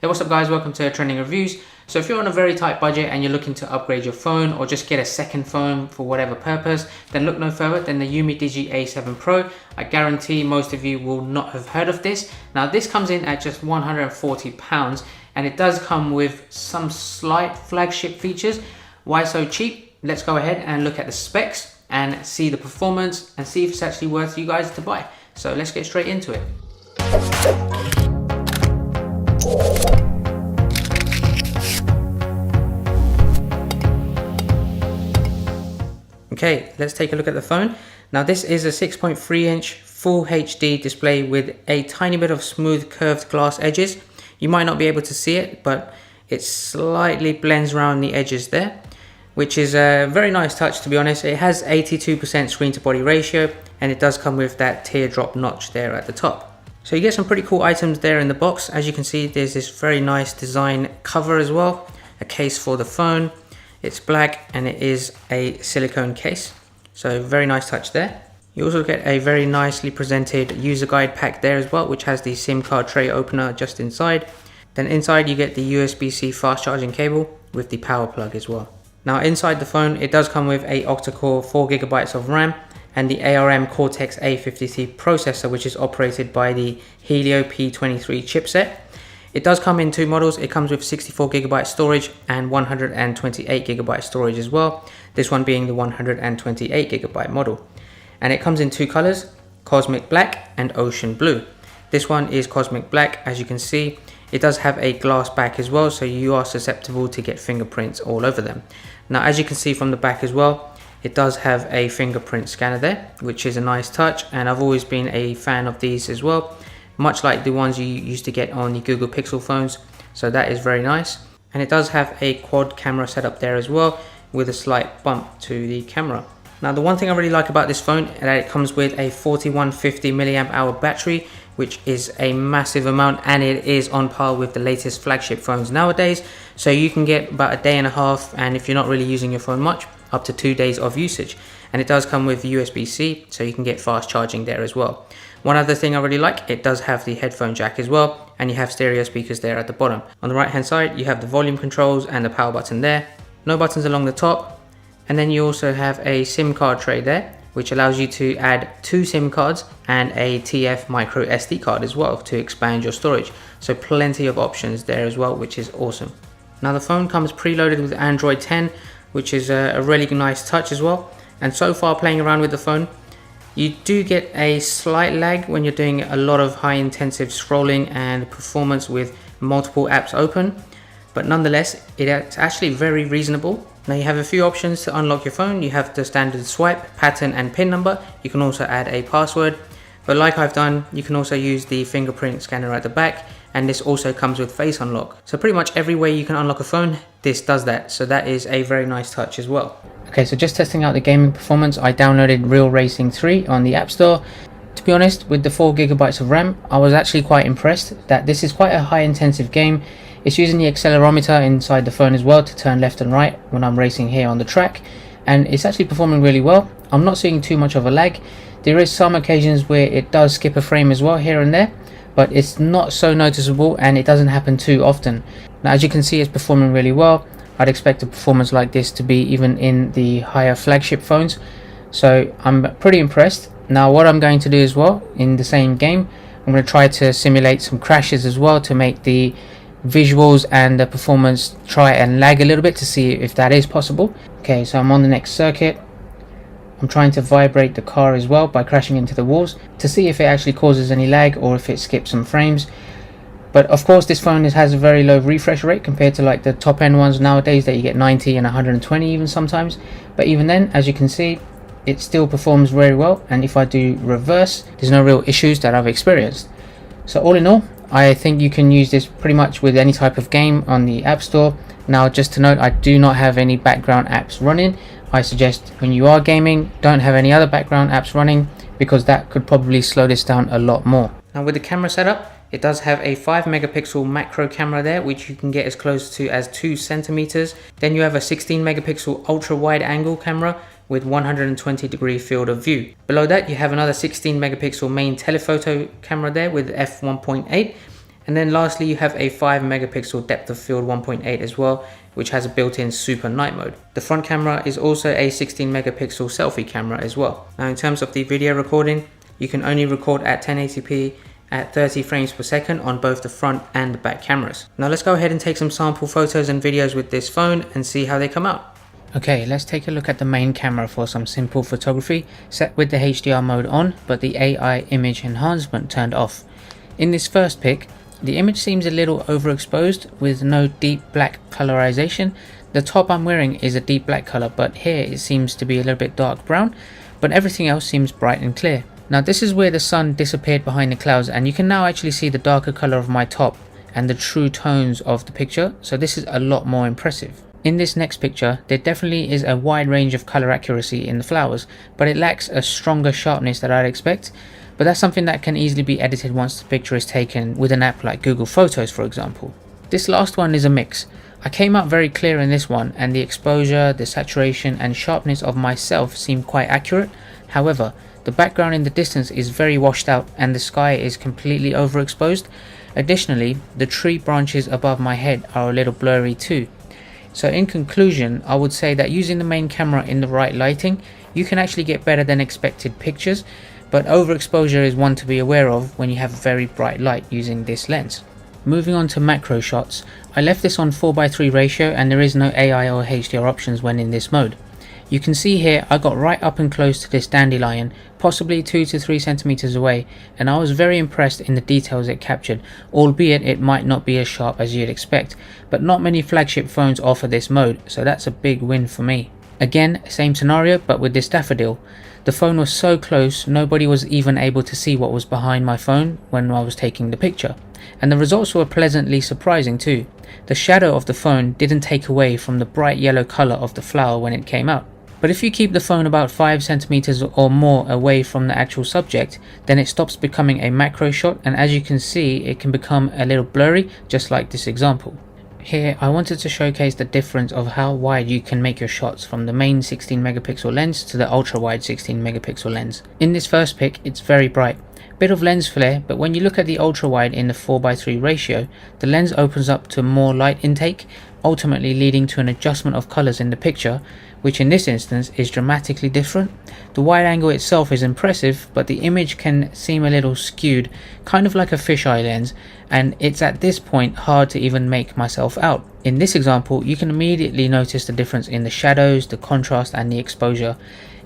Hey, what's up guys, welcome to Trending Reviews. So if you're on a very tight budget and you're looking to upgrade your phone or just get a second phone for whatever purpose, then look no further than the Umidigi A7 Pro. I guarantee most of you will not have heard of this. Now this comes in at just £140 and it does come with some slight flagship features. Why so cheap? Let's go ahead and look at the specs and see the performance and see if it's actually worth you guys to buy. So let's get straight into it. Okay, let's take a look at the phone. Now this is a 6.3 inch full HD display with a tiny bit of smooth curved glass edges. You might not be able to see it, but it slightly blends around the edges there, which is a very nice touch, to be honest. It has 82% screen to body ratio and it does come with that teardrop notch there at the top. So you get some pretty cool items there in the box. As you can see, there's this very nice design cover as well, a case for the phone. It's black and it is a silicone case, so very nice touch there. You also get a very nicely presented user guide pack there as well, which has the SIM card tray opener just inside. Then inside you get the USB-C fast charging cable with the power plug as well. Now inside the phone it does come with a octa-core 4GB of RAM and the ARM Cortex A53 processor, which is operated by the Helio P23 chipset. It does come in two models. It comes with 64GB storage and 128GB storage as well. This one being the 128GB model. And it comes in two colors, Cosmic Black and Ocean Blue. This one is Cosmic Black. As you can see, it does have a glass back as well, so you are susceptible to get fingerprints all over them. Now, as you can see from the back as well, it does have a fingerprint scanner there, which is a nice touch, and I've always been a fan of these as well, much like the ones you used to get on the Google Pixel phones. So that is very nice. And it does have a quad camera setup there as well, with a slight bump to the camera. Now the one thing I really like about this phone is that it comes with a 4150 milliamp hour battery, which is a massive amount, and it is on par with the latest flagship phones nowadays. So you can get about a day and a half, and if you're not really using your phone much, up to 2 days of usage. And it does come with USB-C, so you can get fast charging there as well. One other thing I really like, it does have the headphone jack as well, and you have stereo speakers there at the bottom. On the right hand side, you have the volume controls and the power button there. No buttons along the top. And then you also have a SIM card tray there, which allows you to add 2 SIM cards and a TF micro SD card as well to expand your storage. So plenty of options there as well, which is awesome. Now the phone comes preloaded with Android 10, which is a really nice touch as well. And so far, playing around with the phone, you do get a slight lag when you're doing a lot of high intensive scrolling and performance with multiple apps open, but nonetheless it's actually very reasonable. Now you have a few options to unlock your phone. You have the standard swipe, pattern and pin number. You can also add a password, but like I've done, you can also use the fingerprint scanner at the back, and this also comes with face unlock. So pretty much every way you can unlock a phone, this does that. So that is a very nice touch as well. Okay, so just testing out the gaming performance, I downloaded Real Racing 3 on the App Store. To be honest, with the 4GB of RAM, I was actually quite impressed that this is quite a high intensive game. It's using the accelerometer inside the phone as well to turn left and right when I'm racing here on the track, and it's actually performing really well. I'm not seeing too much of a lag. There is some occasions where it does skip a frame as well here and there, but it's not so noticeable and it doesn't happen too often. Now as you can see, it's performing really well. I'd expect a performance like this to be even in the higher flagship phones, so I'm pretty impressed. Now what I'm going to do as well in the same game, I'm going to try to simulate some crashes as well to make the visuals and the performance try and lag a little bit to see if that is possible. Okay, so I'm on the next circuit. I'm trying to vibrate the car as well by crashing into the walls to see if it actually causes any lag or if it skips some frames. But of course this phone has a very low refresh rate compared to like the top end ones nowadays that you get 90 and 120 even sometimes. But even then, as you can see, it still performs very well, and if I do reverse, there's no real issues that I've experienced. So all in all, I think you can use this pretty much with any type of game on the App Store. Now just to note, I do not have any background apps running. I suggest when you are gaming, don't have any other background apps running, because that could probably slow this down a lot more. Now with the camera setup, it does have a 5 megapixel macro camera there, which you can get as close to as 2 centimeters. Then you have a 16 megapixel ultra wide angle camera with 120-degree field of view. Below that you have another 16 megapixel main telephoto camera there with f1.8, And then lastly, you have a 5 megapixel depth of field 1.8 as well, which has a built-in super night mode. The front camera is also a 16 megapixel selfie camera as well. Now in terms of the video recording, you can only record at 1080p at 30 frames per second on both the front and the back cameras. Now let's go ahead and take some sample photos and videos with this phone and see how they come out. Okay, let's take a look at the main camera for some simple photography, set with the HDR mode on, but the AI image enhancement turned off. In this first pic, the image seems a little overexposed with no deep black colorization. The top I'm wearing is a deep black color, but here it seems to be a little bit dark brown, but everything else seems bright and clear. Now this is where the sun disappeared behind the clouds, and you can now actually see the darker color of my top and the true tones of the picture, so this is a lot more impressive. In this next picture, there definitely is a wide range of color accuracy in the flowers, but it lacks a stronger sharpness that I'd expect. But that's something that can easily be edited once the picture is taken with an app like Google Photos, for example. This last one is a mix. I came out very clear in this one, and the exposure, the saturation and sharpness of myself seem quite accurate. However, the background in the distance is very washed out and the sky is completely overexposed. Additionally, the tree branches above my head are a little blurry too. So in conclusion, I would say that using the main camera in the right lighting, you can actually get better than expected pictures, but overexposure is one to be aware of when you have very bright light using this lens. Moving on to macro shots, I left this on 4:3 ratio and there is no AI or HDR options when in this mode. You can see here I got right up and close to this dandelion, possibly 2 to 3 centimeters away, and I was very impressed in the details it captured, albeit it might not be as sharp as you'd expect, but not many flagship phones offer this mode, so that's a big win for me. Again, same scenario but with this daffodil. The phone was so close, nobody was even able to see what was behind my phone when I was taking the picture. And the results were pleasantly surprising too. The shadow of the phone didn't take away from the bright yellow color of the flower when it came out. But if you keep the phone about 5 centimeters or more away from the actual subject, then it stops becoming a macro shot, and as you can see, it can become a little blurry, just like this example. Here I wanted to showcase the difference of how wide you can make your shots from the main 16 megapixel lens to the ultra wide 16 megapixel lens. In this first pic, it's very bright. Bit of lens flare, but when you look at the ultra wide in the 4:3 ratio, the lens opens up to more light intake, ultimately leading to an adjustment of colors in the picture, which in this instance is dramatically different. The wide angle itself is impressive, but the image can seem a little skewed, kind of like a fisheye lens, and it's at this point hard to even make myself out. In this example, you can immediately notice the difference in the shadows, the contrast and the exposure.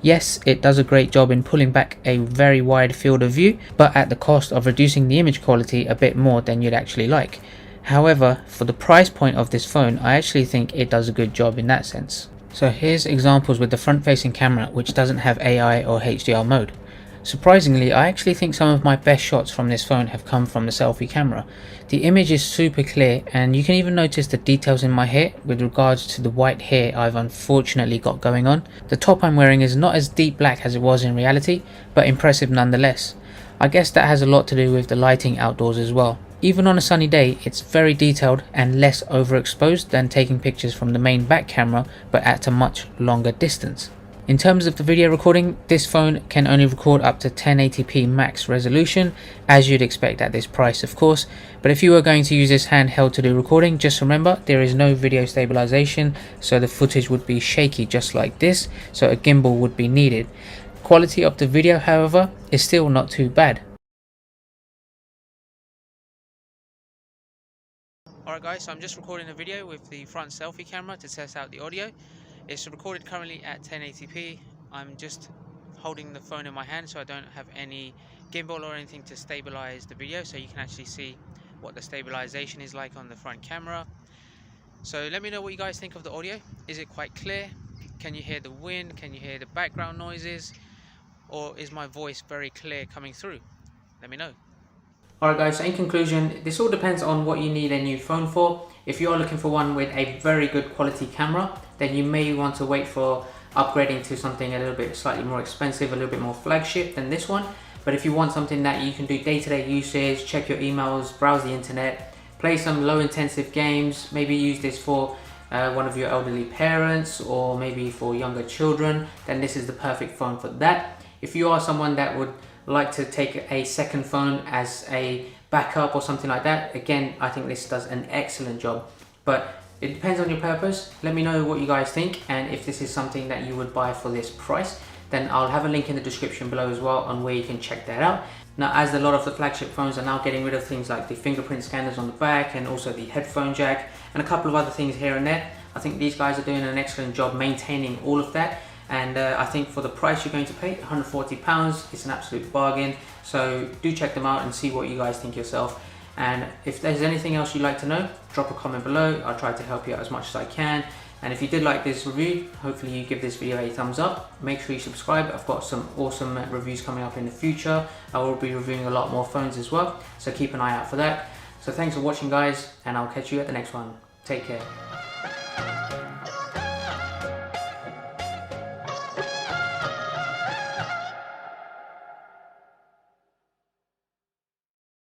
Yes, it does a great job in pulling back a very wide field of view, but at the cost of reducing the image quality a bit more than you'd actually like. However, for the price point of this phone, I actually think it does a good job in that sense. So here's examples with the front-facing camera which doesn't have AI or HDR mode. Surprisingly, I actually think some of my best shots from this phone have come from the selfie camera. The image is super clear, and you can even notice the details in my hair with regards to the white hair I've unfortunately got going on. The top I'm wearing is not as deep black as it was in reality, but impressive nonetheless. I guess that has a lot to do with the lighting outdoors as well. Even on a sunny day, it's very detailed and less overexposed than taking pictures from the main back camera, but at a much longer distance. In terms of the video recording, this phone can only record up to 1080p max resolution, as you'd expect at this price of course, but if you were going to use this handheld to do recording, just remember there is no video stabilization, so the footage would be shaky just like this, so a gimbal would be needed. Quality of the video, however, is still not too bad. Alright guys, so I'm just recording a video with the front selfie camera to test out the audio. It's recorded currently at 1080p. I'm just holding the phone in my hand so I don't have any gimbal or anything to stabilize the video, so you can actually see what the stabilization is like on the front camera. So let me know what you guys think of the audio. Is it quite clear? Can you hear the wind? Can you hear the background noises? Or is my voice very clear coming through? Let me know. Alright guys, so in conclusion, this all depends on what you need a new phone for. If you are looking for one with a very good quality camera, then you may want to wait for upgrading to something a little bit slightly more expensive, a little bit more flagship than this one. But if you want something that you can do day-to-day usage, check your emails, browse the internet, play some low-intensive games, maybe use this for one of your elderly parents or maybe for younger children, then this is the perfect phone for that. If you are someone that would like to take a second phone as a backup or something like that, again, I think this does an excellent job. But it depends on your purpose. Let me know what you guys think, and if this is something that you would buy for this price, then I'll have a link in the description below as well on where you can check that out. Now, as a lot of the flagship phones are now getting rid of things like the fingerprint scanners on the back and also the headphone jack and a couple of other things here and there, I think these guys are doing an excellent job maintaining all of that. And I think for the price you're going to pay, £140, it's an absolute bargain. So do check them out and see what you guys think yourself. And if there's anything else you'd like to know, drop a comment below. I'll try to help you out as much as I can. And if you did like this review, hopefully you give this video a thumbs up. Make sure you subscribe. I've got some awesome reviews coming up in the future. I will be reviewing a lot more phones as well, so keep an eye out for that. So thanks for watching, guys, and I'll catch you at the next one. Take care.